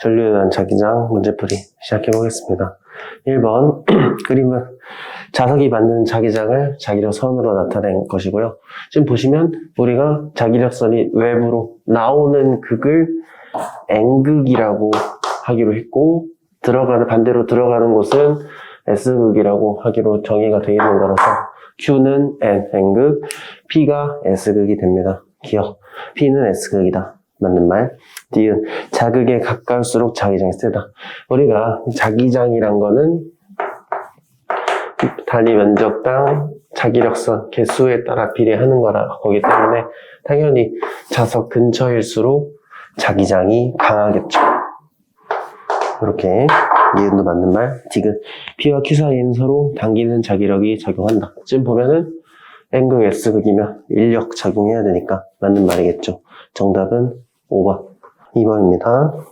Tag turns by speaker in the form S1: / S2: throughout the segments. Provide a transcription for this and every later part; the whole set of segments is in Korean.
S1: 전류에 대한 자기장 문제풀이 시작해보겠습니다. 1번 그림은 자석이 만든 자기장을 자기력선으로 나타낸 것이고요. 지금 보시면 우리가 자기력선이 외부로 나오는 극을 N극이라고 하기로 했고, 반대로 들어가는 곳은 S극이라고 하기로 정의가 되어 있는 거라서 Q는 N극, P가 S극이 됩니다. 기억, P는 S극이다. 맞는 말. D은 자극에 가까울수록 자기장이 세다. 우리가 자기장이란 거는 단위 면적당 자기력선 개수에 따라 비례하는 거기 때문에 당연히 자석 근처일수록 자기장이 강하겠죠. 이렇게 니은도 맞는 말. D는 P와 Q 사이에는 서로 당기는 자기력이 작용한다. 지금 보면은 N극 S극이면 인력 작용해야 되니까 맞는 말이겠죠. 정답은 5번. 2번입니다.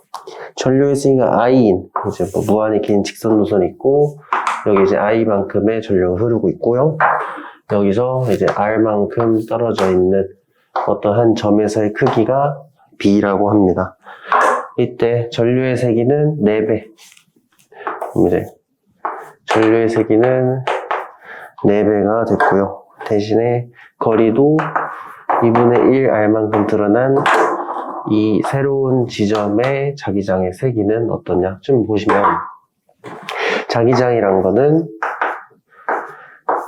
S1: 전류의 세기가 I인, 이제 뭐 무한히 긴 직선 노선이 있고, 여기 이제 I만큼의 전류가 흐르고 있고요. 여기서 이제 R만큼 떨어져 있는 어떤 한 점에서의 크기가 B라고 합니다. 이때 전류의 세기는 4배. 이제 전류의 세기는 4배가 됐고요. 대신에 거리도 2분의 1 R만큼 드러난 이 새로운 지점의 자기장의 세기는 어떠냐? 좀 보시면 자기장이란 거는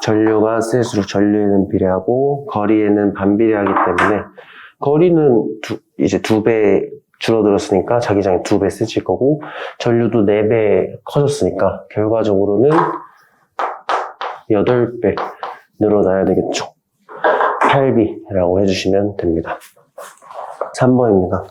S1: 전류가 셀수록 전류에는 비례하고 거리에는 반비례하기 때문에 거리는 이제 2배 줄어들었으니까 자기장이 2배 세질 거고, 전류도 4배 커졌으니까 결과적으로는 8배 늘어나야 되겠죠. 8B라고 해주시면 됩니다. 3번입니다.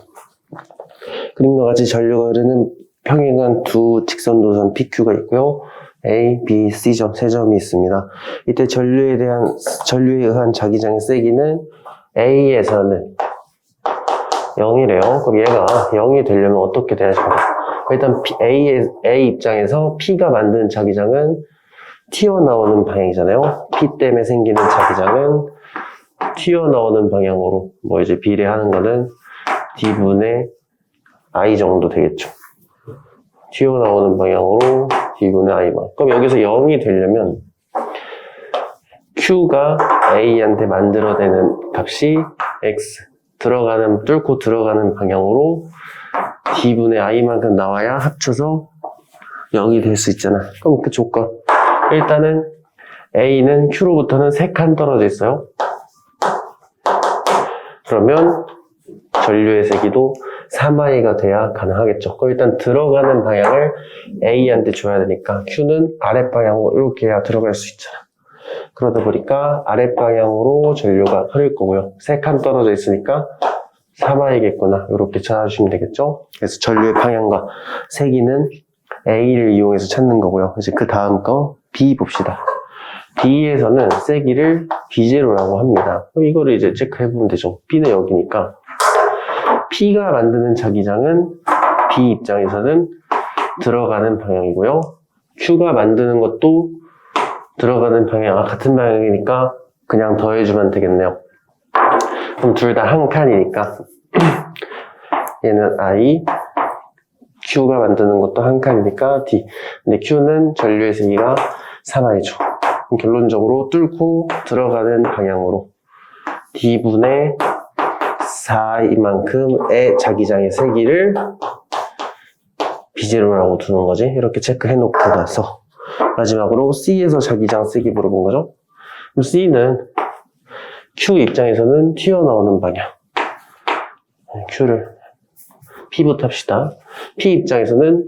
S1: 그림과 같이 전류가 흐르는 평행한 두 직선 노선 PQ가 있고요. A, B, C점, 3점이 있습니다. 이때 전류에 의한 자기장의 세기는 A에서는 0이래요. 그럼 얘가 0이 되려면 어떻게 돼야 할까요? 일단 A 입장에서 P가 만드는 자기장은 튀어나오는 방향이잖아요. P 때문에 생기는 자기장은 튀어나오는 방향으로 이제 비례하는 거는 D분의 I 정도 되겠죠. 튀어나오는 방향으로 D분의 I만. 그럼 여기서 0이 되려면 Q가 A한테 만들어내는 값이 X, 뚫고 들어가는 방향으로 D분의 I만큼 나와야 합쳐서 0이 될 수 있잖아. 그럼 그 조건. 일단은 A는 Q로부터는 3칸 떨어져 있어요. 그러면 전류의 세기도 3I가 돼야 가능하겠죠. 그럼 일단 들어가는 방향을 A한테 줘야 되니까 Q는 아랫방향으로 이렇게 해야 들어갈 수 있잖아. 그러다 보니까 아랫방향으로 전류가 흐를 거고요. 3칸 떨어져 있으니까 3I겠구나. 이렇게 찾아주시면 되겠죠. 그래서 전류의 방향과 세기는 A를 이용해서 찾는 거고요. 이제 그 다음 거 B 봅시다. B에서는 세기를 B0라고 합니다. 그럼 이거를 이제 체크해보면 되죠. B는 여기니까 P가 만드는 자기장은 B 입장에서는 들어가는 방향이고요. Q가 만드는 것도 들어가는 방향, 같은 방향이니까 그냥 더해주면 되겠네요. 그럼 둘 다 한 칸이니까 얘는 I, Q가 만드는 것도 한 칸이니까 D. 근데 Q는 전류의 세기가 3I죠. 결론적으로 뚫고 들어가는 방향으로 D분의 4I만큼의 자기장의 세기를 B0라고 두는 거지. 이렇게 체크해놓고 나서 마지막으로 C에서 자기장 세기 물어본 거죠. 그럼 C는 Q 입장에서는 튀어나오는 방향. Q를 P부터 합시다. P 입장에서는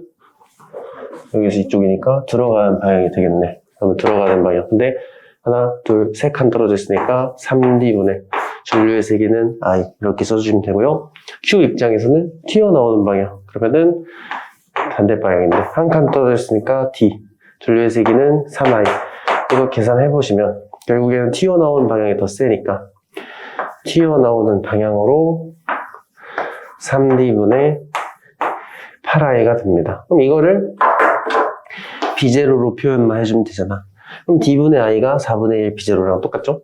S1: 여기서 이쪽이니까 들어가는 방향이 되겠네. 그러면 들어가는 방향. 근데 하나, 둘, 3칸 떨어져 있으니까 3D분의 전류의 세기는 I 이렇게 써주시면 되고요. Q 입장에서는 튀어나오는 방향. 그러면은 반대 방향인데 한 칸 떨어져 있으니까 D. 전류의 세기는 3I. 이거 계산해보시면 결국에는 튀어나오는 방향이 더 세니까 튀어나오는 방향으로 3D분의 8I가 됩니다. 그럼 이거를 B0로 표현만 해주면 되잖아. 그럼 D분의 I가 4분의 1 B0랑 똑같죠?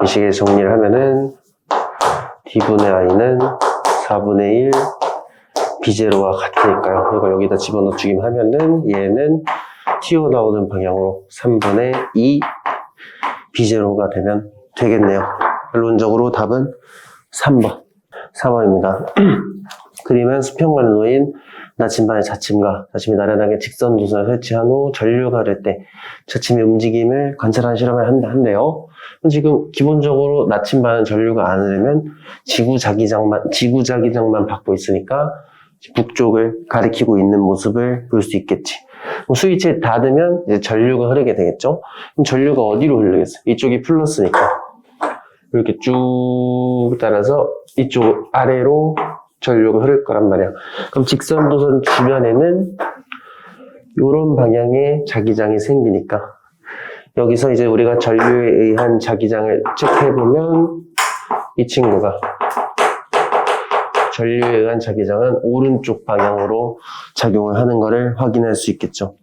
S1: 이 식의 정리를 하면은 D분의 I는 4분의 1 B제로와 같으니까요. 이걸 여기다 집어넣어주기만 하면은 얘는 튀어나오는 방향으로 3분의 2 B제로가 되면 되겠네요. 결론적으로 답은 3번. 4번입니다. 그림은 수평관에 놓인 나침반의 자침과 자침이 나란하게 직선 도선을 설치한 후 전류가 흐를 때 자침의 움직임을 관찰하는 실험을 한대요. 지금 기본적으로 나침반은 전류가 안 흐르면 지구자기장만 받고 있으니까 북쪽을 가리키고 있는 모습을 볼 수 있겠지. 스위치 닫으면 이제 전류가 흐르게 되겠죠. 그럼 전류가 어디로 흐르겠어요? 이쪽이 플러스니까 이렇게 쭉 따라서 이쪽 아래로 전류가 흐를 거란 말이야. 그럼 직선도선 주변에는 이런 방향의 자기장이 생기니까 여기서 이제 우리가 전류에 의한 자기장을 체크해보면 이 친구가 전류에 의한 자기장은 오른쪽 방향으로 작용을 하는 것을 확인할 수 있겠죠.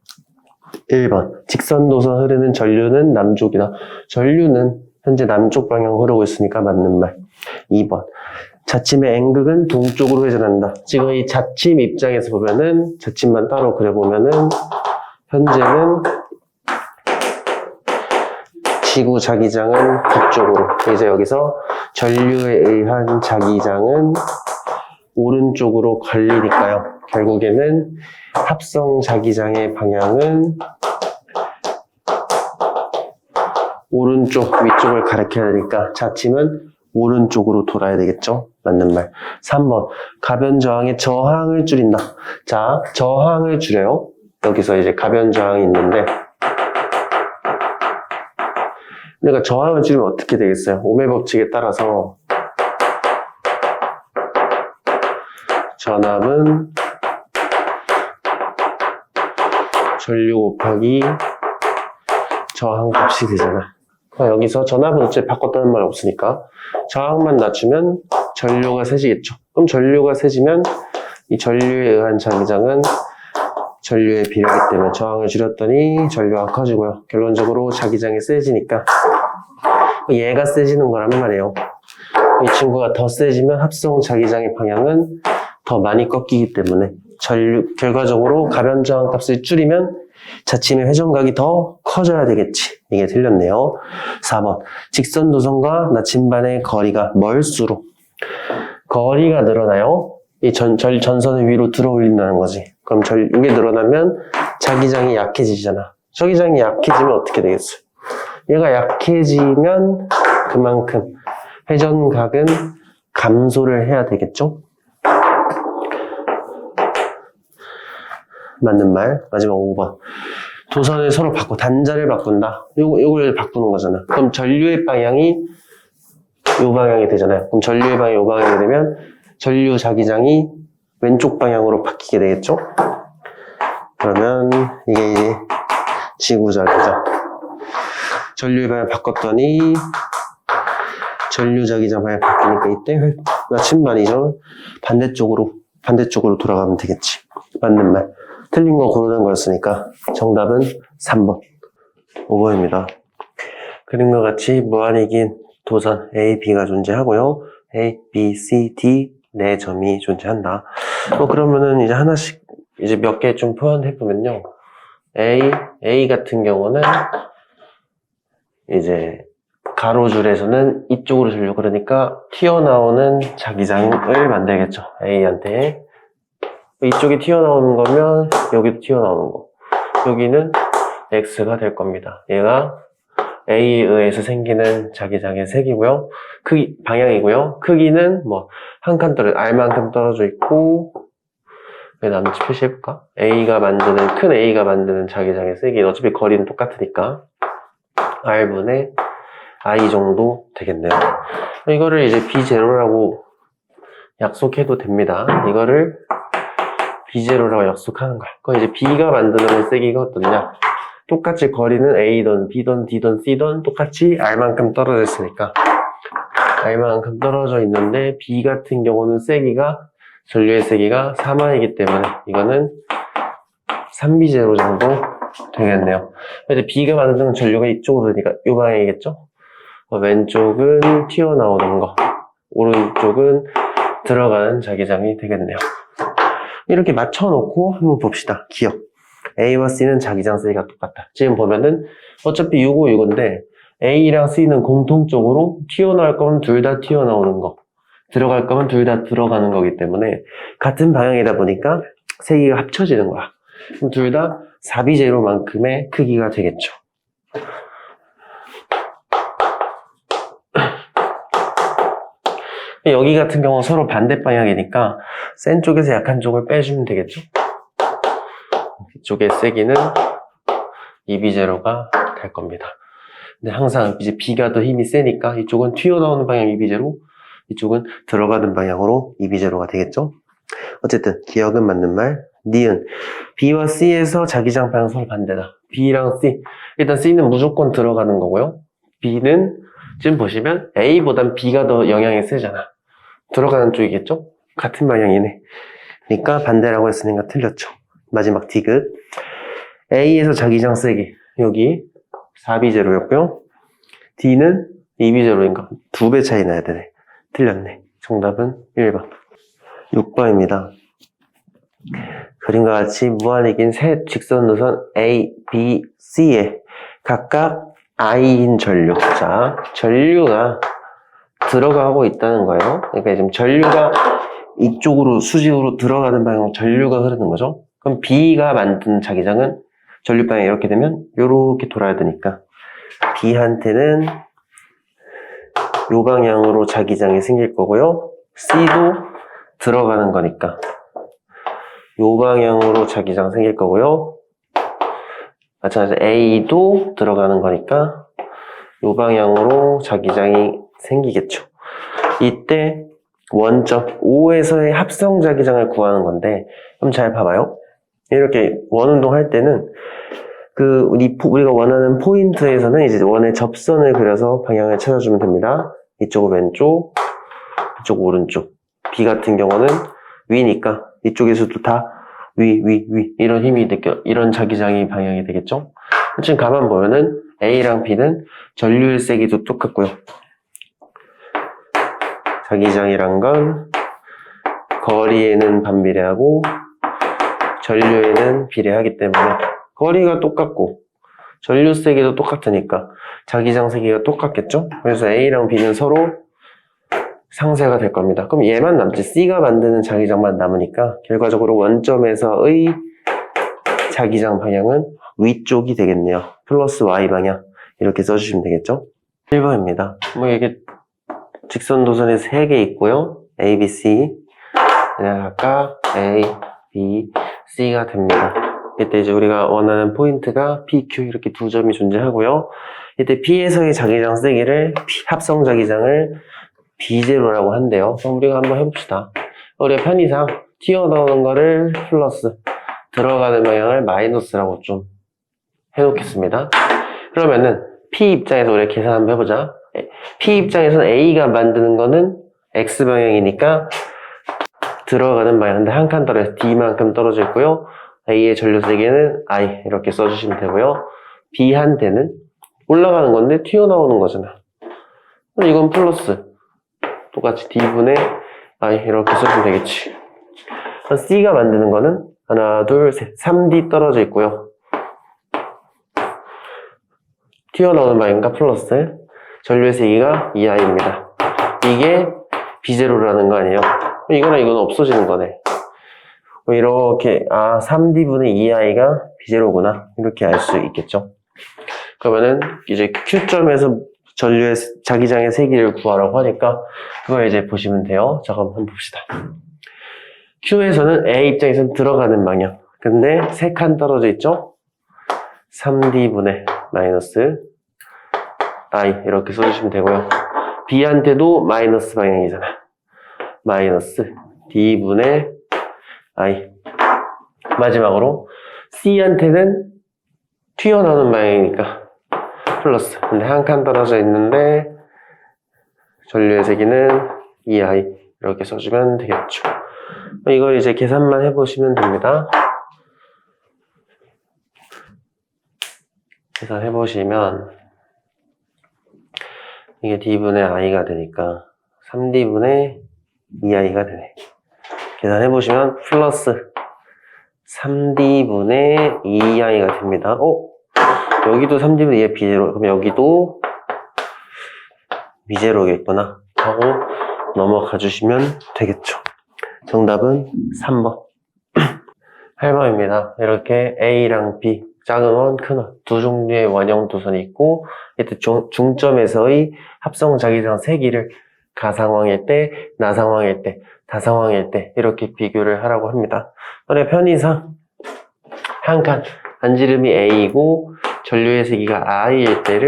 S1: 1번 직선도선 흐르는 전류는 남쪽이다. 전류는 현재 남쪽 방향으로 흐르고 있으니까 맞는 말. 2번 자침의 N극은 동쪽으로 회전한다. 지금 이 자침 입장에서 보면은 자침만 따로 그려보면은 현재는 지구 자기장은 북쪽으로, 이제 여기서 전류에 의한 자기장은 오른쪽으로 걸리니까요. 결국에는 합성 자기장의 방향은 오른쪽 위쪽을 가리켜야 되니까 자침은 오른쪽으로 돌아야 되겠죠? 맞는 말. 3번 가변 저항의 저항을 줄인다. 자, 저항을 줄여요. 여기서 이제 가변 저항이 있는데 그러니까 저항을 줄이면 어떻게 되겠어요? 오메 법칙에 따라서 전압은 전류 곱하기 저항 값이 되잖아. 여기서 전압은 어차피 바꿨다는 말 없으니까 저항만 낮추면 전류가 세지겠죠. 그럼 전류가 세지면 이 전류에 의한 자기장은 전류에 비례하기 때문에 저항을 줄였더니 전류가 커지고요. 결론적으로 자기장이 세지니까 얘가 세지는 거라는 말이에요. 이 친구가 더 세지면 합성 자기장의 방향은 더 많이 꺾이기 때문에 결과적으로 가변 저항 값을 줄이면 자침의 회전각이 더 커져야 되겠지. 이게 틀렸네요. 4번 직선 도선과 나침반의 거리가 멀수록 거리가 늘어나요. 이 전선을 위로 들어 올린다는 거지. 그럼 이게 늘어나면 자기장이 약해지잖아. 자기장이 약해지면 어떻게 되겠어요? 얘가 약해지면 그만큼 회전각은 감소를 해야 되겠죠? 맞는 말. 마지막 5번. 도선을 서로 단자를 바꾼다. 요걸 바꾸는 거잖아. 그럼 전류의 방향이 요 방향이 되잖아요. 그럼 전류의 방향이 요 방향이 되면 전류 자기장이 왼쪽 방향으로 바뀌게 되겠죠? 그러면 이게 이제 지구 자기장. 전류의 방향을 바꿨더니 전류 자기장 방향이 바뀌니까 이때 나침반이죠. 반대쪽으로 돌아가면 되겠지. 맞는 말. 틀린 거 고르는 거였으니까 정답은 3번. 5번입니다. 그림과 같이 무한히 긴 도선 A, B가 존재하고요. A, B, C, D 네 점이 존재한다. 그러면은 이제 하나씩 이제 몇 개 좀 표현해 보면요. A 같은 경우는 이제 가로줄에서는 이쪽으로 주려고 그러니까 튀어나오는 자기장을 만들겠죠. A한테. 이쪽이 튀어나오는 거면 여기도 튀어나오는 거. 여기는 X가 될 겁니다. 얘가 A에 의해서 생기는 자기장의 색이고요. 방향이고요. 크기는 뭐 한 칸 R만큼 떨어져 있고, 왜 남지 표시해볼까? 큰 A가 만드는 자기장의 색이 어차피 거리는 똑같으니까 R분의 I 정도 되겠네요. 이거를 이제 B0라고 약속해도 됩니다. 이거를 B0라고 약속하는 거야. 그럼 이제 B가 만드는 세기가 어떠냐? 똑같이 거리는 A든 B든 D든 C든 똑같이 R만큼 떨어져 있으니까 R만큼 떨어져 있는데 B 같은 경우는 전류의 세기가 3R이기 때문에 이거는 3B0 정도 되겠네요. 이제 B가 만드는 전류가 이쪽으로 되니까 이 방향이겠죠? 왼쪽은 튀어나오는 거, 오른쪽은 들어가는 자기장이 되겠네요. 이렇게 맞춰놓고 한번 봅시다. 기억. A와 C는 자기장 세기가 똑같다. 지금 보면은 어차피 6고 6인데 A랑 C는 공통적으로 튀어나올 거면 둘 다 튀어나오는 거, 들어갈 거면 둘 다 들어가는 거기 때문에 같은 방향이다 보니까 세기가 합쳐지는 거야. 그럼 둘 다 4비제로만큼의 크기가 되겠죠. 여기 같은 경우는 서로 반대 방향이니까 센 쪽에서 약한 쪽을 빼주면 되겠죠. 이쪽의 세기는 2비제로가 될 겁니다. 근데 항상 이제 B가 더 힘이 세니까 이쪽은 튀어나오는 방향 2비제로, 이쪽은 들어가는 방향으로 2비제로가 되겠죠. 어쨌든 기억은 맞는 말. 니은 B와 C에서 자기장 방향 서로 반대다. B랑 C, 일단 C는 무조건 들어가는 거고요. B는 지금 보시면 A보단 B가 더 영향이 세잖아. 들어가는 쪽이겠죠? 같은 방향이네. 그러니까 반대라고 했으니까 틀렸죠. 마지막 디귿. A에서 자기장 세기 여기 4비제로였고요. D는 2비제로인가 2배 차이 나야 되네. 틀렸네. 정답은 1번. 6번입니다. 그림과 같이 무한히 긴 세 직선노선 A, B, C에 각각 I인 전류. 자, 전류가 들어가고 있다는 거예요. 그러니까 지금 전류가 이쪽으로 수직으로 들어가는 방향으로 전류가 흐르는 거죠. 그럼 B가 만든 자기장은 전류 방향이 이렇게 되면 이렇게 돌아야 되니까 B한테는 이 방향으로 자기장이 생길 거고요. C도 들어가는 거니까 이 방향으로 자기장 생길 거고요. 마찬가지로 A도 들어가는 거니까 이 방향으로 자기장이 생기겠죠. 이때 원점 O에서의 합성 자기장을 구하는 건데, 그럼 잘 봐봐요. 이렇게 원운동 할 때는 우리가 원하는 포인트에서는 이제 원의 접선을 그려서 방향을 찾아주면 됩니다. 이쪽은 왼쪽, 이쪽 오른쪽. B 같은 경우는 위니까 이쪽에서도 다 위 이런 힘이 이런 자기장이 방향이 되겠죠. 지금 가만 보면은 A랑 B는 전류의 세기도 똑같고요. 자기장이란 건 거리에는 반비례하고 전류에는 비례하기 때문에 거리가 똑같고 전류 세기도 똑같으니까 자기장 세기가 똑같겠죠? 그래서 A랑 B는 서로 상쇄가 될 겁니다. 그럼 얘만 남지. C가 만드는 자기장만 남으니까 결과적으로 원점에서의 자기장 방향은 위쪽이 되겠네요. 플러스 Y 방향 이렇게 써주시면 되겠죠? 1번입니다. 뭐 이게 직선 도선이 3개 있고요. A, B, C. 그냥 각각 A, B, C가 됩니다. 이때 이제 우리가 원하는 포인트가 P, Q 이렇게 두 점이 존재하고요. 이때 P에서의 자기장 세기를 합성 자기장을 B제로라고 한대요. 그럼 우리가 한번 해봅시다. 우리가 편의상 튀어나오는 거를 플러스, 들어가는 방향을 마이너스라고 좀 해놓겠습니다. 그러면은 P 입장에서 우리가 계산 한번 해보자. P 입장에서는 A가 만드는 거는 X방향이니까 들어가는 방향인데 한 칸 떨어져서 D만큼 떨어져 있고요. A의 전류 세기는 I 이렇게 써주시면 되고요. B한테는 올라가는 건데 튀어나오는 거잖아. 그럼 이건 플러스, 똑같이 D분의 I 이렇게 써주면 되겠지. C가 만드는 거는 하나, 둘, 셋, 3D 떨어져 있고요. 튀어나오는 방향과 플러스, 전류의 세기가 2I입니다. 이게 B제로라는 거 아니에요? 이거랑 이거는 없어지는 거네. 이렇게 3D분의 2I가 B제로구나 이렇게 알 수 있겠죠. 그러면은 이제 Q점에서 전류의 자기장의 세기를 구하라고 하니까 그거 이제 보시면 돼요. 자, 그럼 한번 봅시다. Q에서는 A 입장에서는 들어가는 방향. 근데 3칸 떨어져 있죠? 3D분의 마이너스 I 이렇게 써주시면 되고요. B한테도 마이너스 방향이잖아. 마이너스 D분의 I. 마지막으로 C한테는 튀어나오는 방향이니까 플러스. 근데 한 칸 떨어져 있는데 전류의 세기는 2I 이렇게 써주면 되겠죠. 이걸 이제 계산만 해보시면 됩니다. 계산해보시면 이게 D분의 I가 되니까 3D분의 2I가 되네. 계산해보시면 플러스 3D분의 2i가 됩니다. 여기도 3D분의 2의 B제로. 그럼 여기도 B제로겠구나 하고 넘어가 주시면 되겠죠. 정답은 3번. 8번입니다. 이렇게 A랑 B, 작은 원, 큰 원, 두 종류의 원형 도선이 있고, 이때 중점에서의 합성 자기장 세기를 가상황일 때, 나상황일 때, 다상황일 때 이렇게 비교를 하라고 합니다. 그런데 편의상 한 칸 반지름이 A이고 전류의 세기가 I일 때를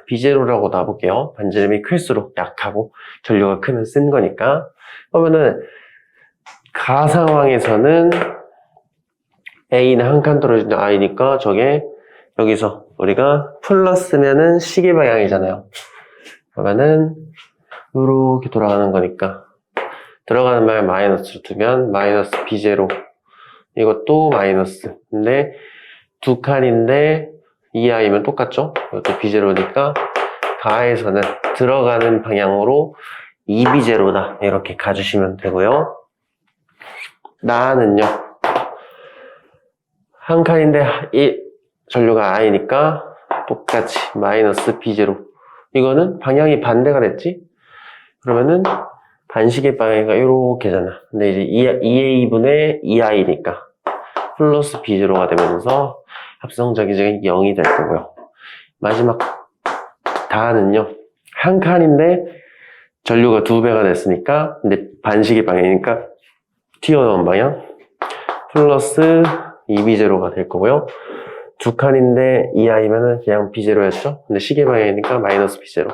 S1: B제로라고 놔볼게요. 반지름이 클수록 약하고 전류가 크면 쓴 거니까. 그러면은 가상황에서는 A는 한 칸 떨어지는 I니까 저게 여기서 우리가 플러스면은 시계 방향이잖아요. 그러면은 이렇게 돌아가는 거니까 들어가는 방향 마이너스로 두면 마이너스 B제로, 이것도 마이너스. 근데 두 칸인데 2i면 똑같죠? 이것도 B제로니까 가에서는 들어가는 방향으로 2B제로다 이렇게 가주시면 되고요. 나는요 한 칸인데 전류가 i니까 똑같이 마이너스 B제로. 이거는 방향이 반대가 됐지? 그러면은 반시계 방향이 이렇게잖아. 근데 이제 2a분의 2i니까 플러스 B제로가 되면서 합성자기장이 0이 될 거고요. 마지막 다는요 한 칸인데 전류가 2배가 됐으니까, 근데 반시계 방향이니까 튀어나온 방향 플러스 2B제로가 될 거고요. 두 칸인데 2i면은 그냥 B제로였죠? 근데 시계 방향이니까 마이너스 B제로.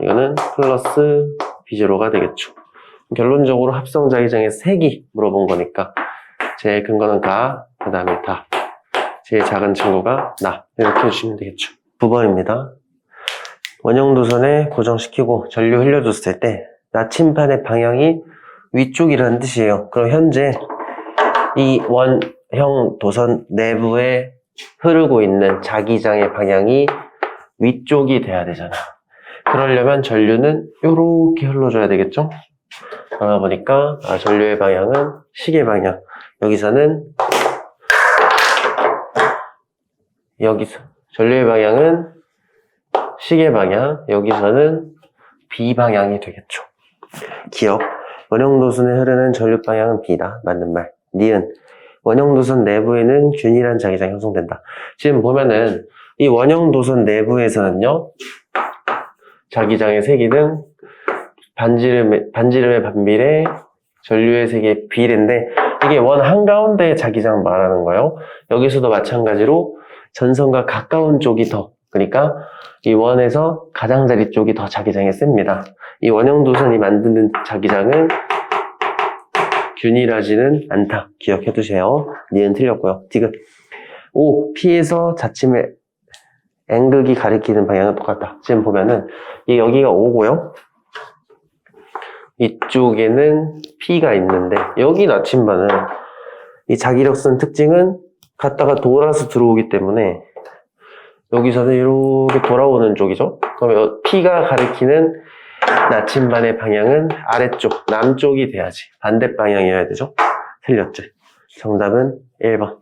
S1: 이거는 플러스 B제로가 되겠죠. 결론적으로 합성자기장의 색이 물어본 거니까 제일 큰 거는 가, 그 다음에 다. 제일 작은 친구가 나. 이렇게 해주시면 되겠죠. 9번입니다. 원형도선에 고정시키고 전류 흘려줬을 때 나침반의 방향이 위쪽이라는 뜻이에요. 그럼 현재 이 원형 도선 내부에 흐르고 있는 자기장의 방향이 위쪽이 돼야 되잖아. 그러려면 전류는 이렇게 흘러줘야 되겠죠? 그러다 보니까 전류의 방향은 시계 방향. 여기서는 전류의 방향은 시계 방향. 여기서는 B 방향이 되겠죠. 기억. 원형도선에 흐르는 전류 방향은 B다. 맞는 말. 니은. 원형도선 내부에는 균일한 자기장이 형성된다. 지금 보면은 이 원형도선 내부에서는요 자기장의 세기는 반지름의 반비례 전류의 세기의 비례인데, 이게 원 한가운데의 자기장 말하는 거예요. 여기서도 마찬가지로 전선과 가까운 쪽이 더, 그러니까 이 원에서 가장자리 쪽이 더 자기장이 셉니다. 이 원형도선이 만드는 자기장은 균일하지는 않다. 기억해 두세요. 니은 틀렸고요. 디귿. O, P에서 자침의 N극이 가리키는 방향은 똑같다. 지금 보면은 여기가 O고요. 이쪽에는 P가 있는데, 여기 나침반은 이 자기력선 특징은 갔다가 돌아서 들어오기 때문에 여기서는 이렇게 돌아오는 쪽이죠. 그러면 P가 가리키는 나침반의 방향은 아래쪽, 남쪽이 돼야지. 반대 방향이어야 되죠. 틀렸지. 정답은 1번.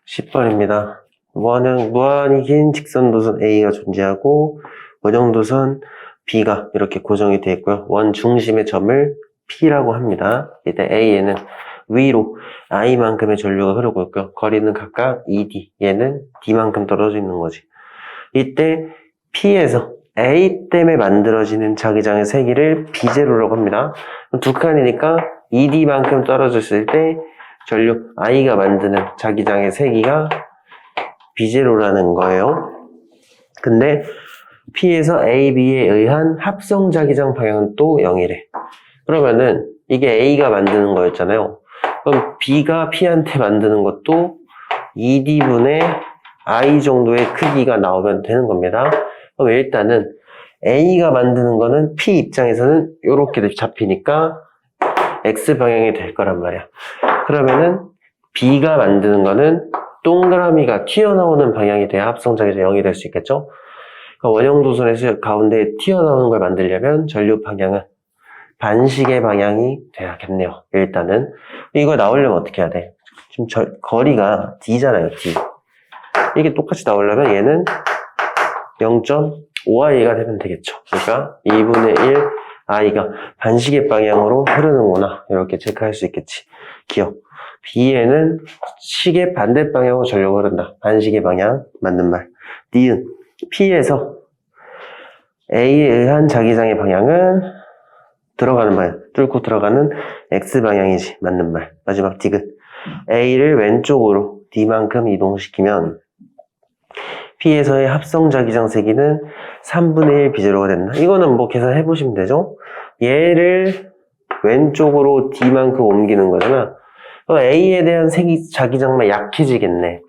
S1: 10번입니다. 무한히 긴 직선도선 A가 존재하고 원형도선 B가 이렇게 고정이 되어 있고요. 원 중심의 점을 P라고 합니다. 이때 A에는 위로 I만큼의 전류가 흐르고 있고요. 거리는 각각 ED, 얘는 D만큼 떨어져 있는 거지. 이때 P에서 A 때문에 만들어지는 자기장의 세기를 B제로라고 합니다. 두 칸이니까 ED만큼 떨어졌을 때 전류 I가 만드는 자기장의 세기가 B제로라는 거예요. 근데 P에서 A, B에 의한 합성 자기장 방향은 또 0이래. 그러면은 이게 A가 만드는 거였잖아요. 그럼 B가 P한테 만드는 것도 ED분의 I 정도의 크기가 나오면 되는 겁니다. 그럼 일단은 A가 만드는 거는 P 입장에서는 이렇게 잡히니까 X방향이 될 거란 말이야. 그러면은 B가 만드는 거는 동그라미가 튀어나오는 방향이 돼야 합성자기장 0이 될 수 있겠죠? 그러니까 원형도선에서 가운데 튀어나오는 걸 만들려면 전류 방향은 반시계 방향이 돼야겠네요. 일단은 이거 나오려면 어떻게 해야 돼? 지금 거리가 D잖아요, D. 이게 똑같이 나오려면 얘는 0.5i가 되면 되겠죠. 그러니까 2분의 1 i가 반시계 방향으로 흐르는구나. 이렇게 체크할 수 있겠지. 기억. B에는 시계 반대 방향으로 전류가 흐른다. 반시계 방향. 맞는 말. D은 P에서 A에 의한 자기장의 방향은 들어가는 방향. 뚫고 들어가는 X 방향이지. 맞는 말. 마지막 D은 A를 왼쪽으로 D만큼 이동시키면 P에서의 합성 자기장 세기는 3분의 1 비제로가 된다. 이거는 뭐 계산해 보시면 되죠. 얘를 왼쪽으로 D만큼 옮기는 거잖아. A에 대한 세기 자기장만 약해지겠네.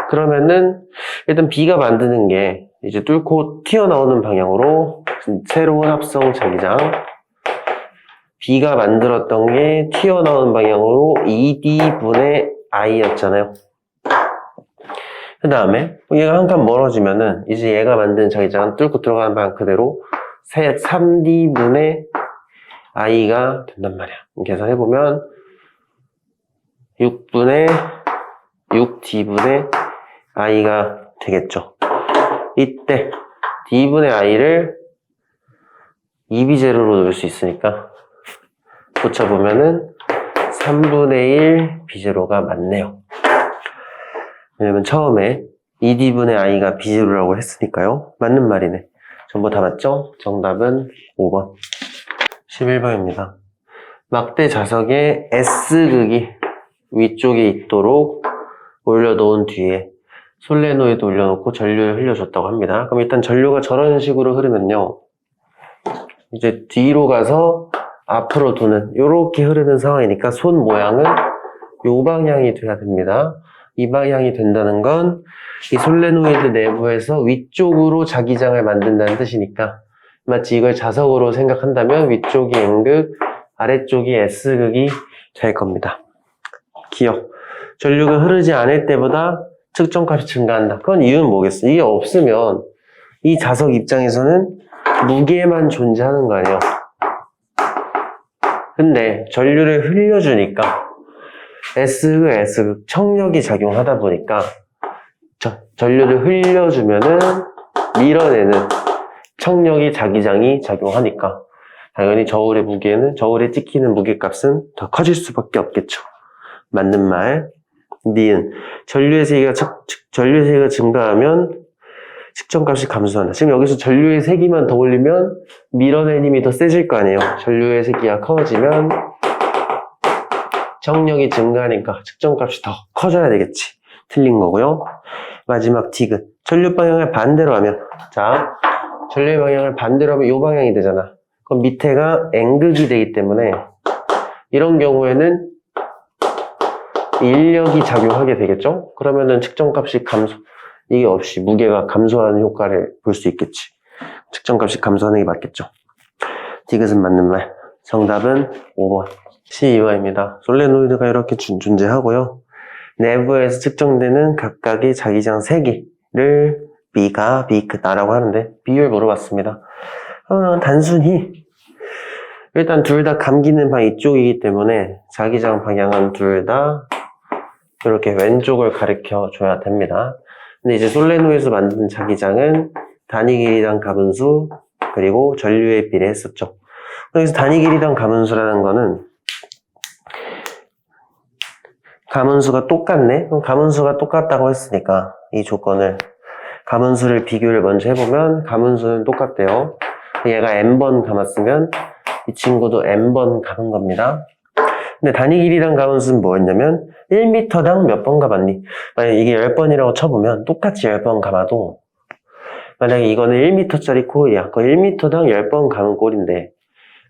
S1: 그러면은 일단 B가 만드는 게 이제 뚫고 튀어나오는 방향으로 새로운 합성 자기장, B가 만들었던 게 튀어나오는 방향으로 2D분의 I였잖아요. 그 다음에 얘가 한 칸 멀어지면은 이제 얘가 만든 자기장은 뚫고 들어가는 방향 그대로 3D분의 I가 된단 말이야. 계산해보면 6D분의 I가 되겠죠. 이때 D분의 I를 2비제로로 넣을 수 있으니까 고쳐보면은 3분의 1 비제로가 맞네요. 왜냐면 처음에 2D분의 I가 비제로라고 했으니까요. 맞는 말이네. 전부 다 맞죠? 정답은 5번. 11번입니다. 막대 자석에 S극이 위쪽에 있도록 올려놓은 뒤에 솔레노이드 올려놓고 전류를 흘려줬다고 합니다. 그럼 일단 전류가 저런 식으로 흐르면요. 이제 뒤로 가서 앞으로 도는 이렇게 흐르는 상황이니까 손 모양은 이 방향이 돼야 됩니다. 이 방향이 된다는 건 이 솔레노이드 내부에서 위쪽으로 자기장을 만든다는 뜻이니까 마치 이걸 자석으로 생각한다면 위쪽이 N극, 아래쪽이 S극이 될 겁니다. 기억. 전류가 흐르지 않을 때보다 측정값이 증가한다. 그건 이유는 뭐겠어? 이게 없으면 이 자석 입장에서는 무게만 존재하는 거 아니에요. 근데 전류를 흘려주니까 S극, S극 청력이 작용하다 보니까 전류를 흘려주면은 밀어내는 청력이 자기장이 작용하니까 당연히 저울의 무게는, 저울에 찍히는 무게값은 더 커질 수밖에 없겠죠. 맞는 말. 니은. 전류의 세기가 증가하면 측정값이 감소한다. 지금 여기서 전류의 세기만 더 올리면 밀어내는 힘이 더 세질 거 아니에요. 전류의 세기가 커지면 청력이 증가하니까 측정값이 더 커져야 되겠지. 틀린 거고요. 마지막 D은 전류 방향을 반대로 하면, 자, 전류의 방향을 반대로 하면 이 방향이 되잖아. 그럼 밑에가 N극이 되기 때문에 이런 경우에는 인력이 작용하게 되겠죠? 그러면은 측정값이 이게 없이 무게가 감소하는 효과를 볼 수 있겠지. 측정값이 감소하는 게 맞겠죠. 디귿은 맞는 말. 정답은 5번. 12번입니다. 솔레노이드가 이렇게 존재하고요. 내부에서 측정되는 각각의 자기장 세기를 B가 B 크다라고 하는데 비율 물어봤습니다. 단순히 일단 둘 다 감기는 방 이쪽이기 때문에 자기장 방향은 둘 다 이렇게 왼쪽을 가리켜 줘야 됩니다. 근데 이제 솔레노이드에서 만든 자기장은 단위 길이당 가분수 그리고 전류에 비례했었죠. 여기서 단위 길이당 가분수라는 거는 가분수가 똑같네? 그럼 가분수가 똑같다고 했으니까 이 조건을 가분수를 비교를 먼저 해보면 가분수는 똑같대요. 얘가 n번 감았으면 이 친구도 n번 감은 겁니다. 근데 단위 길이당 가분수는 뭐였냐면 1m당 몇 번 감았니? 만약에 이게 10번이라고 쳐보면 똑같이 10번 감아도 만약에 이거는 1m짜리 코일이야. 그 1m당 10번 감은 꼴인데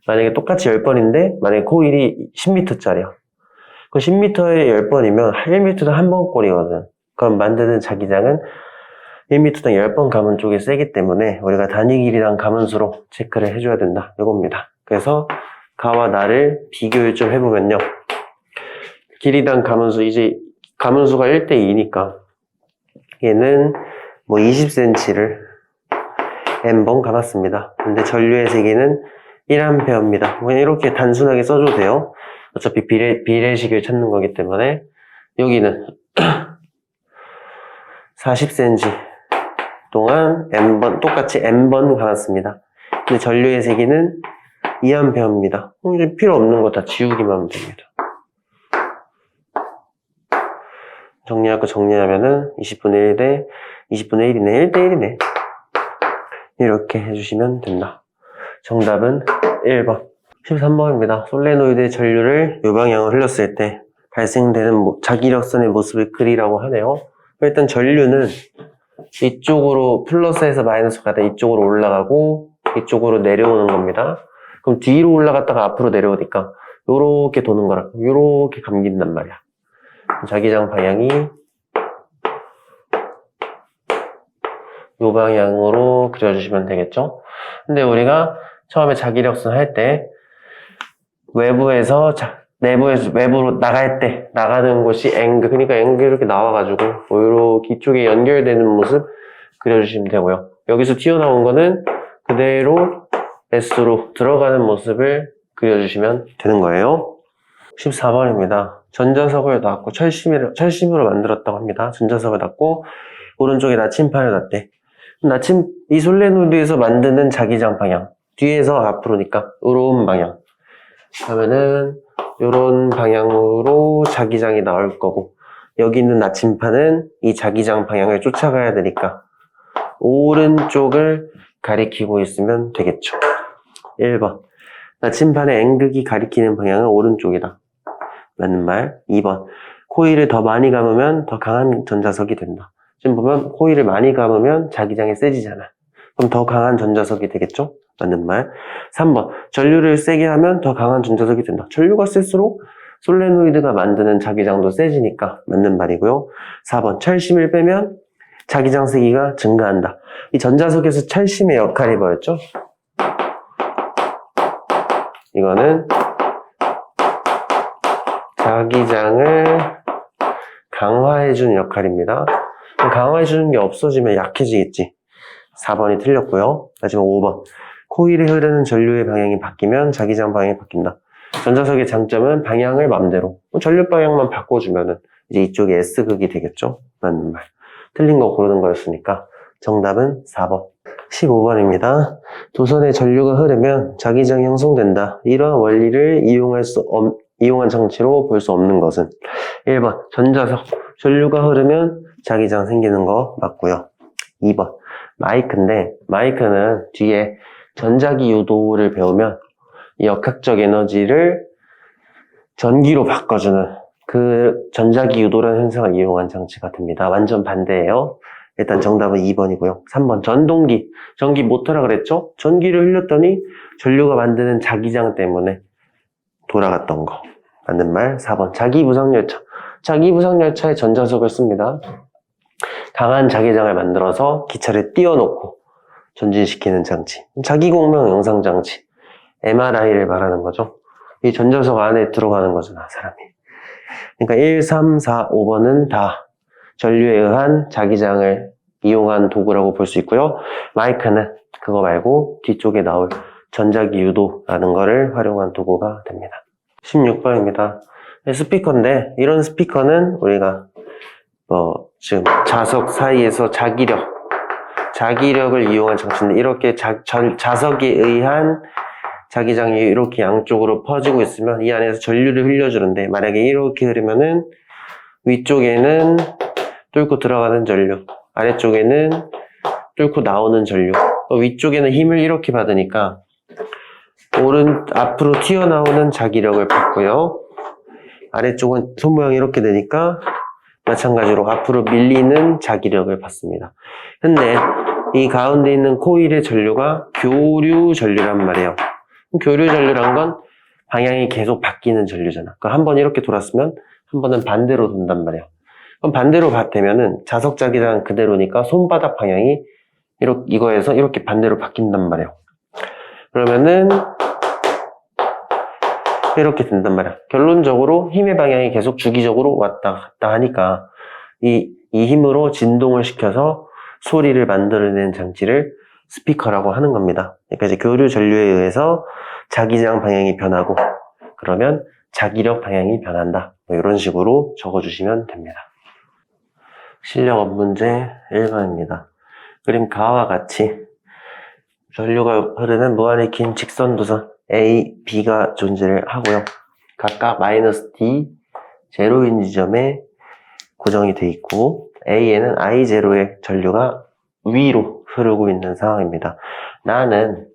S1: 만약에 똑같이 10번인데 만약에 코일이 10m짜리야. 그 10m에 10번이면 1m당 한 번 꼴이거든. 그럼 만드는 자기장은 1m당 10번 감은 쪽이 세기 때문에 우리가 단위 길이당 가분수로 체크를 해줘야 된다. 이겁니다. 그래서 가와 나를 비교를 좀 해보면요. 길이당 가분수, 이제 가분수가 1대2니까 얘는 뭐 20cm를 n번 감았습니다. 근데 전류의 세기는 1A입니다. 그냥 이렇게 단순하게 써줘도 돼요. 어차피 비례식을 찾는 거기 때문에 여기는 40cm 동안 N번, 똑같이 N번 감았습니다. 근데 전류의 세기는 2A입니다. 이제 필요 없는 거 다 지우기만 하면 됩니다. 정리할 거 정리하면은 20분의 1 대 20분의 1이네. 1대 1이네. 이렇게 해주시면 된다. 정답은 1번. 13번입니다. 솔레노이드의 전류를 이 방향으로 흘렸을 때 발생되는 자기력선의 모습을 그리라고 하네요. 일단 전류는 이쪽으로 플러스에서 마이너스 가다 이쪽으로 올라가고 이쪽으로 내려오는 겁니다. 그럼 뒤로 올라갔다가 앞으로 내려오니까 요렇게 도는 거라 요렇게 감긴단 말이야. 자기장 방향이 요 방향으로 그려주시면 되겠죠. 근데 우리가 처음에 자기력선 할 때 외부에서 외부로 나갈 때 나가는 곳이 앵글, 그러니까 앵글 이렇게 나와가지고 이렇게 이쪽에 연결되는 모습 그려주시면 되고요. 여기서 튀어나온 거는 그대로 S로 들어가는 모습을 그려주시면 되는 거예요. 14번입니다. 전자석을 놨고 철심으로 만들었다고 합니다. 전자석을 놨고 오른쪽에 나침판을 놨대. 이 솔레노이드에서 만드는 자기장 방향, 뒤에서 앞으로니까 이런 방향 하면은 이런 방향으로 자기장이 나올 거고, 여기 있는 나침판은 이 자기장 방향을 쫓아가야 되니까 오른쪽을 가리키고 있으면 되겠죠. 1번. 나침판의 N극이 가리키는 방향은 오른쪽이다. 맞는 말. 2번. 코일을 더 많이 감으면 더 강한 전자석이 된다. 지금 보면 코일을 많이 감으면 자기장이 세지잖아. 그럼 더 강한 전자석이 되겠죠? 맞는 말. 3번. 전류를 세게 하면 더 강한 전자석이 된다. 전류가 셀수록 솔레노이드가 만드는 자기장도 세지니까 맞는 말이고요. 4번. 철심을 빼면 자기장 세기가 증가한다. 이 전자석에서 철심의 역할이 뭐였죠? 이거는 자기장을 강화해주는 역할입니다. 강화해주는 게 없어지면 약해지겠지. 4번이 틀렸고요. 마지막 5번. 코일에 흐르는 전류의 방향이 바뀌면 자기장 방향이 바뀐다. 전자석의 장점은 방향을 맘대로, 전류 방향만 바꿔주면은 이제 이쪽에 S극이 되겠죠? 맞는 말. 틀린 거 고르는 거였으니까 정답은 4번. 15번입니다. 도선에 전류가 흐르면 자기장이 형성된다. 이러한 원리를 이용한 장치로 볼 수 없는 것은 1번. 전자석. 전류가 흐르면 자기장 생기는 거 맞고요. 2번. 마이크인데 마이크는 뒤에 전자기 유도를 배우면 역학적 에너지를 전기로 바꿔주는 그 전자기 유도라는 현상을 이용한 장치가 됩니다. 완전 반대예요. 일단 정답은 2번이고요. 3번. 전동기. 전기 모터라 그랬죠? 전기를 흘렸더니 전류가 만드는 자기장 때문에 돌아갔던 거. 맞는 말. 4번. 자기부상열차. 자기부상열차에 전자석을 씁니다. 강한 자기장을 만들어서 기차를 띄워놓고 전진시키는 장치. 자기공명 영상장치. MRI를 말하는 거죠. 이 전자석 안에 들어가는 거잖아, 사람이. 그러니까 1, 3, 4, 5번은 다 전류에 의한 자기장을 이용한 도구라고 볼 수 있고요. 마이크는 그거 말고 뒤쪽에 나올 전자기 유도라는 거를 활용한 도구가 됩니다. 16번입니다. 스피커인데 이런 스피커는 우리가 지금 자석 사이에서 자기력을 이용한 장치인데 이렇게 자석에 의한 자기장이 이렇게 양쪽으로 퍼지고 있으면 이 안에서 전류를 흘려주는데 만약에 이렇게 흐르면은 위쪽에는 뚫고 들어가는 전류, 아래쪽에는 뚫고 나오는 전류. 위쪽에는 힘을 이렇게 받으니까 앞으로 튀어나오는 자기력을 받고요. 아래쪽은 손 모양이 이렇게 되니까 마찬가지로 앞으로 밀리는 자기력을 받습니다. 근데 이 가운데 있는 코일의 전류가 교류 전류란 말이에요. 교류 전류란 건 방향이 계속 바뀌는 전류잖아. 그러니까 한 번 이렇게 돌았으면 한 번은 반대로 돈단 말이에요. 그럼 반대로 되면은 자석 자기장은 그대로니까 손바닥 방향이 이거에서 이렇게 반대로 바뀐단 말이에요. 그러면은 이렇게 된단 말이야. 결론적으로 힘의 방향이 계속 주기적으로 왔다 갔다 하니까 이 힘으로 진동을 시켜서 소리를 만들어내는 장치를 스피커라고 하는 겁니다. 그러니까 이제 교류 전류에 의해서 자기장 방향이 변하고 그러면 자기력 방향이 변한다. 뭐 이런 식으로 적어주시면 됩니다. 실력업 문제 1번입니다. 그림 가와 같이 전류가 흐르는 무한히 긴 직선도선 A, B가 존재를 하고요. 각각 마이너스 D, 제로인 지점에 고정이 되어 있고 A에는 I0의 전류가 위로 흐르고 있는 상황입니다. 나는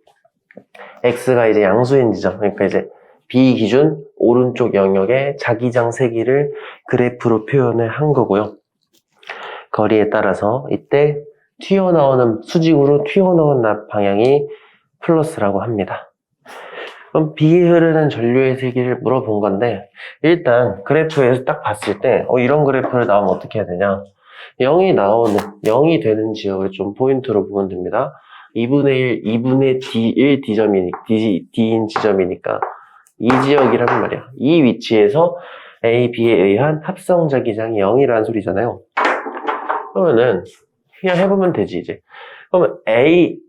S1: X가 이제 양수인 지점, 그러니까 이제 B 기준 오른쪽 영역의 자기장 세기를 그래프로 표현을 한 거고요. 거리에 따라서 이때 수직으로 튀어나오는 방향이 플러스라고 합니다. 그럼 B에 흐르는 전류의 세기를 물어본 건데, 일단 그래프에서 딱 봤을 때 이런 그래프를 나오면 어떻게 해야 되냐, 0이 되는 지역을 좀 포인트로 보면 됩니다. 2분의 1, 2분의 D인 지점이니까 이 지역이란 말이야. 이 위치에서 A, B에 의한 합성 자기장이 0이라는 소리잖아요. 그러면은 그냥 해보면 되지 이제. 그러면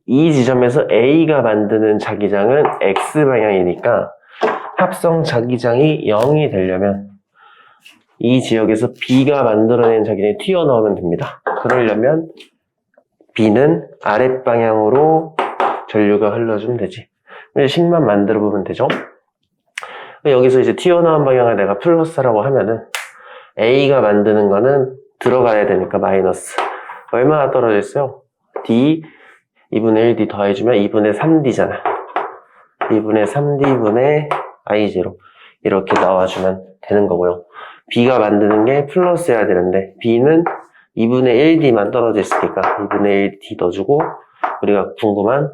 S1: 이 지점에서 A가 만드는 자기장은 X방향이니까 합성 자기장이 0이 되려면 이 지역에서 B가 만들어낸 자기장이 튀어나오면 됩니다. 그러려면 B는 아랫방향으로 전류가 흘러주면 되지. 식만 만들어 보면 되죠. 여기서 이제 튀어나온 방향을 내가 플러스라고 하면은 A가 만드는 거는 들어가야 되니까 마이너스. 얼마나 떨어져 있어요? D 2분의 1D 더해주면 2분의 3D잖아. 2분의 3D분의 I0 이렇게 나와주면 되는 거고요. B가 만드는 게 플러스여야 되는데 B는 2분의 1D만 떨어져 있으니까 2분의 1D 넣어주고 우리가 궁금한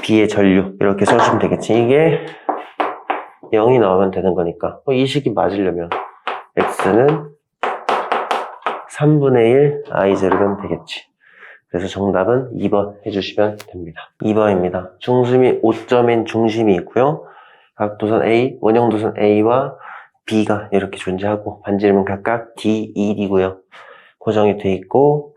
S1: B의 전류 이렇게 써주면 되겠지. 이게 0이 나오면 되는 거니까 이 식이 맞으려면 X는 3분의 1 I0면 되겠지. 그래서 정답은 2번 해주시면 됩니다. 2번입니다. 중심이 5점인 중심이 있고요. 각 도선 A, 원형도선 A와 B가 이렇게 존재하고 반지름은 각각 D, ED고요. 고정이 돼 있고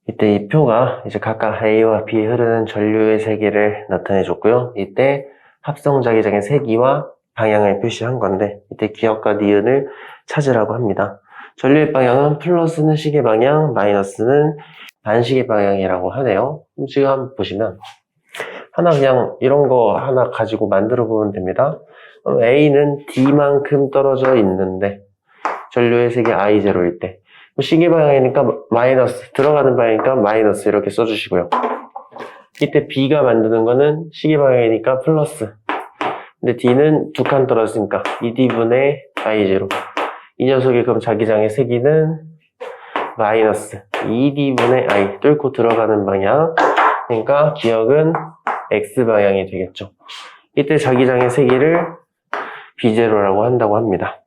S1: 이때 이 표가 이제 각각 A와 B에 흐르는 전류의 세기를 나타내 줬고요. 이때 합성 자기장의 세기와 방향을 표시한 건데 이때 기억과 니은을 찾으라고 합니다. 전류의 방향은 플러스는 시계 방향, 마이너스는 반시계 방향이라고 하네요. 지금 한번 보시면 하나 그냥 이런 거 하나 가지고 만들어 보면 됩니다. A는 D만큼 떨어져 있는데 전류의 세기 I0일 때 시계 방향이니까 마이너스, 들어가는 방향이니까 마이너스 이렇게 써주시고요. 이때 B가 만드는 거는 시계 방향이니까 플러스. 근데 D는 두 칸 떨어졌으니까 2D분의 I0. 이 녀석의 그럼 자기장의 세기는 마이너스 2D분의 I 뚫고 들어가는 방향. 그러니까 기억은 X방향이 되겠죠. 이때 자기장의 세기를 B0라고 한다고 합니다.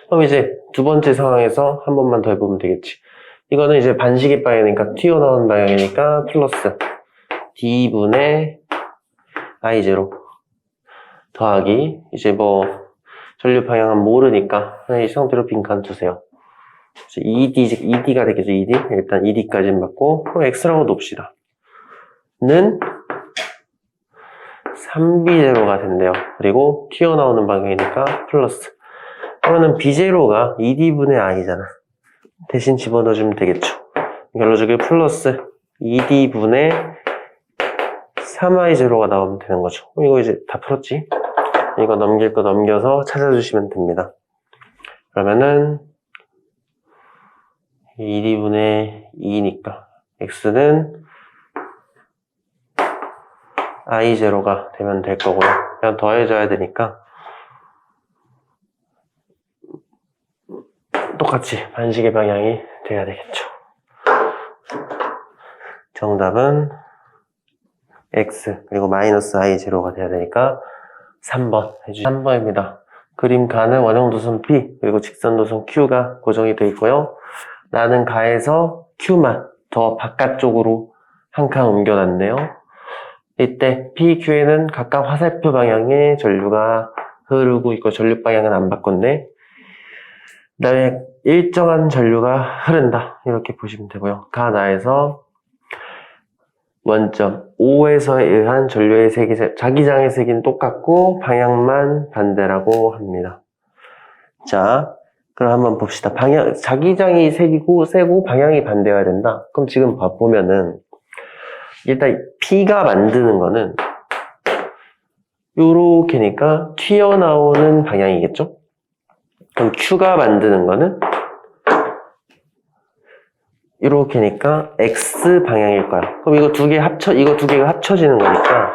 S1: 그럼 이제 두 번째 상황에서 한 번만 더 해보면 되겠지. 이거는 이제 반시계 방향이니까 튀어나온 방향이니까 플러스 D분의 I0 더하기 이제 뭐 전류 방향은 모르니까 이 상태로 빈칸 두세요. ED가 되겠죠. ED. 일단 ED까지는 맞고 X라고 놓읍시다. 는 3B0가 된대요. 그리고 튀어나오는 방향이니까 플러스. 그러면 B0가 ED분의 I잖아. 대신 집어넣어주면 되겠죠. 결론적으로 플러스 2D분의 3I0가 나오면 되는 거죠. 이거 이제 다 풀었지? 이거 넘길 거 넘겨서 찾아주시면 됩니다. 그러면은 2D분의 2니까 X는 I0가 되면 될 거고요. 그냥 더해줘야 되니까 똑같이 반시계 방향이 돼야 되겠죠. 정답은 X 그리고 마이너스 I0가 돼야 되니까 3번 해주시죠. 3번입니다. 그림 가는 원형도선 P 그리고 직선도선 Q가 고정이 되어 있고요. 나는 가에서 Q만 더 바깥쪽으로 한 칸 옮겨놨네요. 이때 P, Q에는 각각 화살표 방향의 전류가 흐르고 있고 전류 방향은 안 바꿨네. 그 다음에 일정한 전류가 흐른다 이렇게 보시면 되고요. 가 나에서 원점 O에서 의한 전류의 세기, 자기장의 세기는 똑같고 방향만 반대라고 합니다. 자, 그럼 한번 봅시다. 자기장이 세고 방향이 반대여야 된다. 그럼 지금 보면은 일단 P가 만드는 거는 요렇게니까 튀어나오는 방향이겠죠? 그럼 Q가 만드는 거는 이렇게니까 X 방향일 거야. 그럼 이거 두 개가 합쳐지는 거니까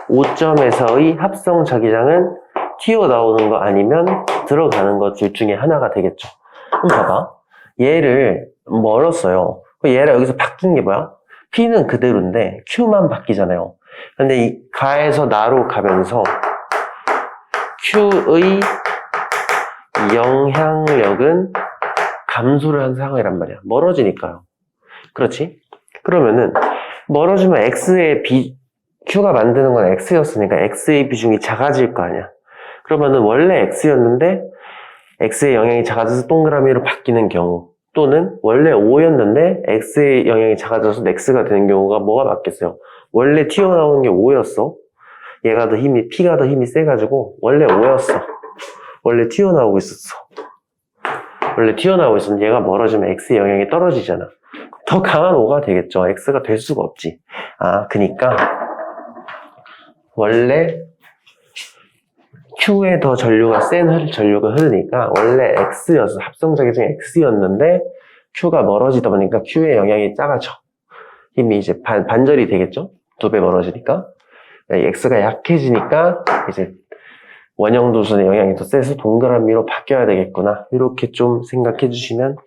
S1: 5점에서의 합성 자기장은 튀어나오는 거 아니면 들어가는 거 둘 중에 하나가 되겠죠. 그럼 봐봐. 얘를 멀었어요. 얘를 여기서 바뀐 게 뭐야? P는 그대로인데 Q만 바뀌잖아요. 근데 이 가에서 나로 가면서 Q의 영향력은 감소를 한 상황이란 말이야. 멀어지니까요. 그렇지? 그러면은 멀어지면 Q가 만드는 건 X였으니까 X의 비중이 작아질 거 아니야. 그러면은 원래 X였는데 X의 영향이 작아져서 동그라미로 바뀌는 경우, 또는 원래 O였는데 X의 영향이 작아져서 X가 되는 경우가 뭐가 맞겠어요? 원래 튀어나오는 게 O였어. P가 더 힘이 세가지고 원래 O였어. 원래 튀어나오고 있었어. 원래 튀어나오고 있었는데 얘가 멀어지면 X의 영향이 떨어지잖아. 더 강한 O가 되겠죠. X가 될 수가 없지. 그니까 원래 Q에 더 센 전류가 흐르니까 원래 X였어. 합성자기장이 X였는데 Q가 멀어지다 보니까 Q의 영향이 작아져. 힘이 이제 반절이 되겠죠? 2배 멀어지니까. X가 약해지니까 이제 원형도선의 영향이 더 세서 동그라미로 바뀌어야 되겠구나. 이렇게 좀 생각해 주시면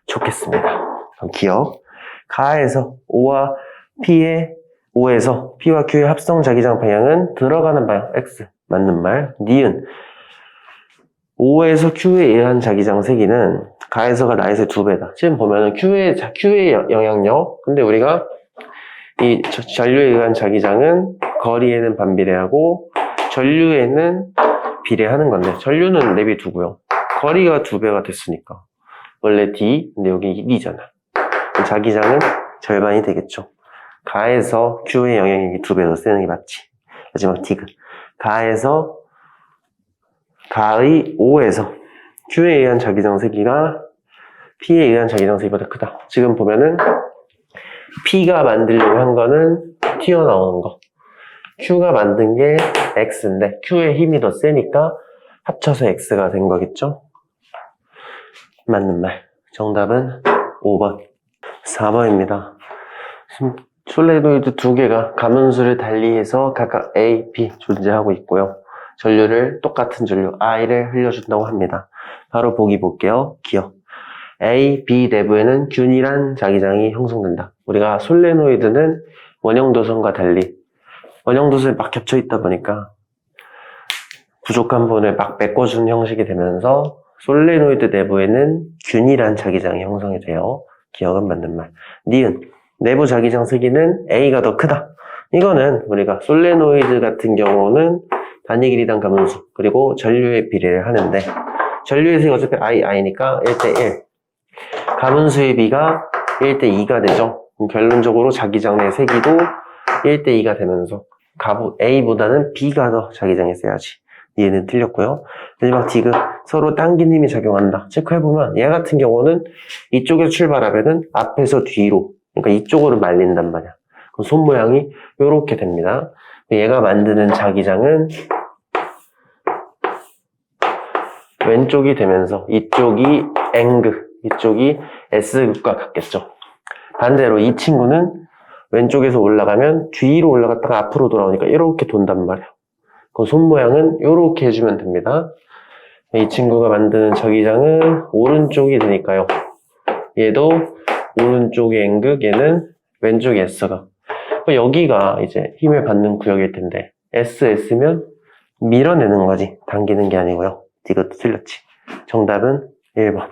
S1: 좋겠습니다. 그럼 기억. 가에서 O와 O에서 P와 Q의 합성 자기장 방향은 들어가는 방향, X. 맞는 말. 니은. O에서 Q에 의한 자기장 세기는 가에서가 나에서의 2배다. 지금 보면은 Q의 영향력. 근데 우리가 이 전류에 의한 자기장은 거리에는 반비례하고 전류에는 비례하는 건데, 전류는 내비두고요. 거리가 2배가 됐으니까. 원래 D, 근데 여기 1이잖아. 자기장은 절반이 되겠죠. 가에서 Q의 영향력이 2배 더 세는 게 맞지. 마지막 디귿. 가의 O에서 Q에 의한 자기장 세기가 P에 의한 자기장 세기보다 크다. 지금 보면은 P가 만들려고 한 거는 튀어나오는 거. Q가 만든 게 X인데 Q의 힘이 더 세니까 합쳐서 X가 된 거겠죠? 맞는 말. 정답은 5번. 4번입니다. 솔레노이드 2개가 가문수를 달리해서 각각 A, B 존재하고 있고요. 전류를 똑같은 전류 I를 흘려준다고 합니다. 바로 보기 볼게요. 기억. A, B 내부에는 균일한 자기장이 형성된다. 우리가 솔레노이드는 원형도선과 달리 원형도선이 막 겹쳐 있다 보니까 부족한 부분을 막 메꿔주는 형식이 되면서 솔레노이드 내부에는 균일한 자기장이 형성이 돼요. 기억은 맞는 말. 니은. 내부 자기장 세기는 A가 더 크다. 이거는 우리가 솔레노이드 같은 경우는 단위 길이당 가문수 그리고 전류의 비례를 하는데 전류의 세기 어차피 I니까 1대1. 가문수의 비가 1대2가 되죠. 결론적으로 자기장 내 세기도 1대2가 되면서 A보다는 B가 더 자기장이 세야지. 얘는 틀렸고요. 마지막 디귿. 서로 당긴 힘이 작용한다. 체크해보면 얘 같은 경우는 이쪽에서 출발하면은 앞에서 뒤로, 그러니까 이쪽으로 말린단 말이야. 그럼 손 모양이 요렇게 됩니다. 얘가 만드는 자기장은 왼쪽이 되면서 이쪽이 N극, 이쪽이 S극과 같겠죠. 반대로 이 친구는 왼쪽에서 올라가면 뒤로 올라갔다가 앞으로 돌아오니까 이렇게 돈단 말이야. 그 손 모양은 이렇게 해주면 됩니다. 이 친구가 만드는 자기장은 오른쪽이 되니까요. 얘도 오른쪽이 N극, 얘는 왼쪽이 S가. 여기가 이제 힘을 받는 구역일 텐데 S면 밀어내는 거지. 당기는 게 아니고요. 이것도 틀렸지. 정답은 1번.